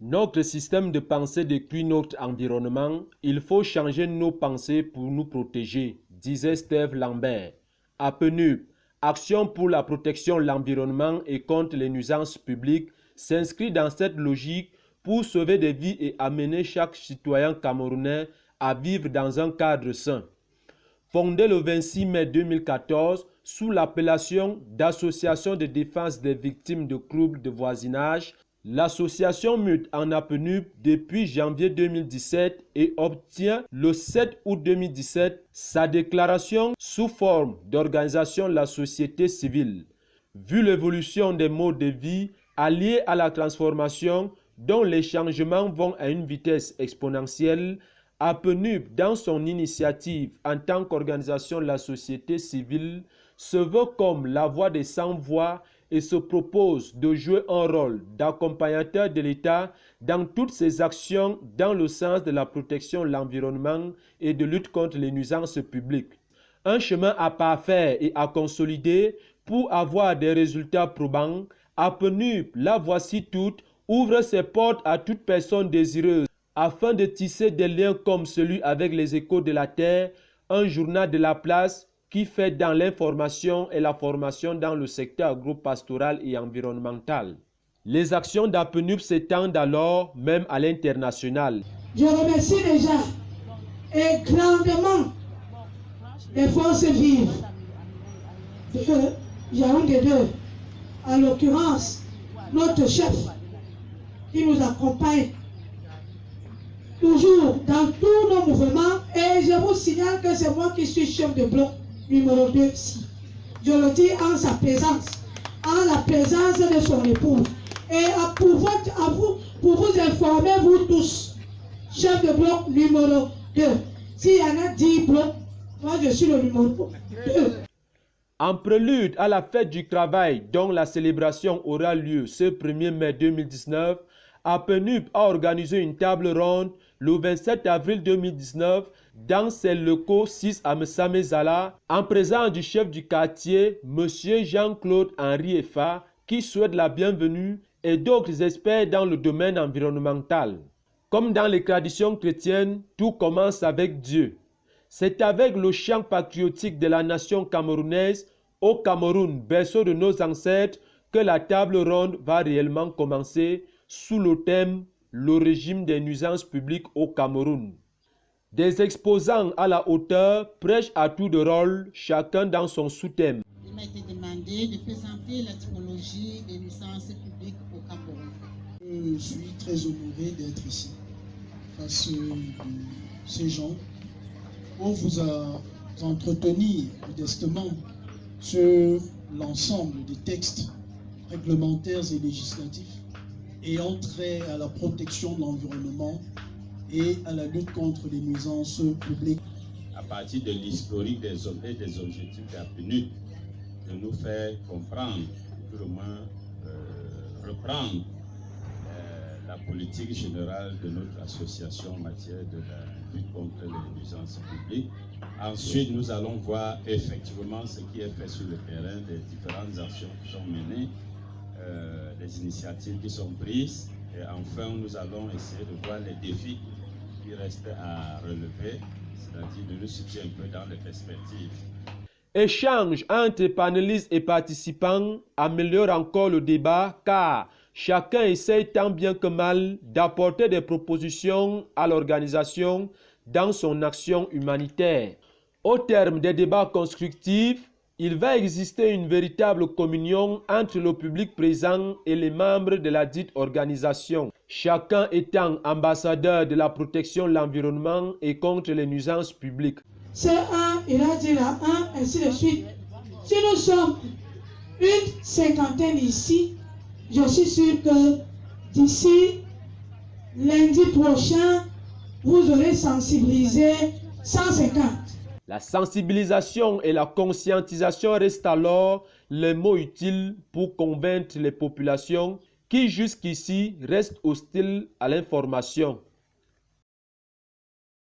Notre système de pensée détruit notre environnement. Il faut changer nos pensées pour nous protéger, disait Steve Lambert. APNUP, Action pour la protection de l'environnement et contre les nuisances publiques, s'inscrit dans cette logique pour sauver des vies et amener chaque citoyen camerounais à vivre dans un cadre sain. Fondée le 26 mai 2014 sous l'appellation d'Association de défense des victimes de troubles de voisinage, l'association mute en APNUP depuis janvier 2017 et obtient le 7 août 2017 sa déclaration sous forme d'organisation de la société civile. Vu l'évolution des modes de vie alliés à la transformation dont les changements vont à une vitesse exponentielle, APNUP, dans son initiative en tant qu'organisation de la société civile, se veut comme la voix des sans-voix et se propose de jouer un rôle d'accompagnateur de l'État dans toutes ses actions dans le sens de la protection de l'environnement et de lutte contre les nuisances publiques. Un chemin à parfaire et à consolider pour avoir des résultats probants, APNUP, la voici toute, ouvre ses portes à toute personne désireuse afin de tisser des liens comme celui avec les Échos de la Terre, un journal de la place qui fait dans l'information et la formation dans le secteur agropastoral et environnemental. Les actions d'APNUP s'étendent alors même à l'international. Je remercie déjà et grandement les forces vives de Yaoundé 2, en l'occurrence notre chef qui nous accompagne toujours dans tous nos mouvements, et je vous signale que c'est moi qui suis chef de bloc numéro 2 ici. Je le dis en sa présence, en la présence de son épouse. Et pour vous informer, vous tous, chef de bloc numéro 2. S'il y en a 10 blocs, moi je suis le numéro 2. En prélude à la fête du travail dont la célébration aura lieu ce 1er mai 2019, APNUP a organisé une table ronde le 27 avril 2019 dans ses locaux 6 à Messamezala en présence du chef du quartier, M. Jean-Claude Henri Effa, qui souhaite la bienvenue, et d'autres experts dans le domaine environnemental. Comme dans les traditions chrétiennes, tout commence avec Dieu. C'est avec le chant patriotique de la nation camerounaise, au Cameroun, berceau de nos ancêtres, que la table ronde va réellement commencer sous le thème « Le régime des nuisances publiques au Cameroun ». Des exposants à la hauteur prêchent à tour de rôle, chacun dans son sous-thème. Il m'a été demandé de présenter la typologie des nuisances publiques au Cameroun. Je suis très honoré d'être ici, face à ces gens, pour vous entretenir modestement sur l'ensemble des textes réglementaires et législatifs ayant trait à la protection de l'environnement et à la lutte contre les nuisances publiques. À partir de l'historique des objectifs de l'APNUP, de nous faire comprendre, ou tout au moins reprendre la politique générale de notre association en matière de la lutte contre les nuisances publiques. Ensuite, nous allons voir effectivement ce qui est fait sur le terrain, les différentes actions qui sont menées, les initiatives qui sont prises. Et enfin, nous allons essayer de voir les défis qui restent à relever, c'est-à-dire de nous situer un peu dans les perspectives. Échange entre panélistes et participants améliore encore le débat car chacun essaye tant bien que mal d'apporter des propositions à l'organisation dans son action humanitaire. Au terme des débats constructifs, il va exister une véritable communion entre le public présent et les membres de la dite organisation, chacun étant ambassadeur de la protection de l'environnement et contre les nuisances publiques. C'est un, il a dit là, un, ainsi de suite. Si nous sommes une cinquantaine ici, je suis sûr que d'ici lundi prochain, vous aurez sensibilisé 150. La sensibilisation et la conscientisation restent alors les mots utiles pour convaincre les populations qui jusqu'ici restent hostiles à l'information.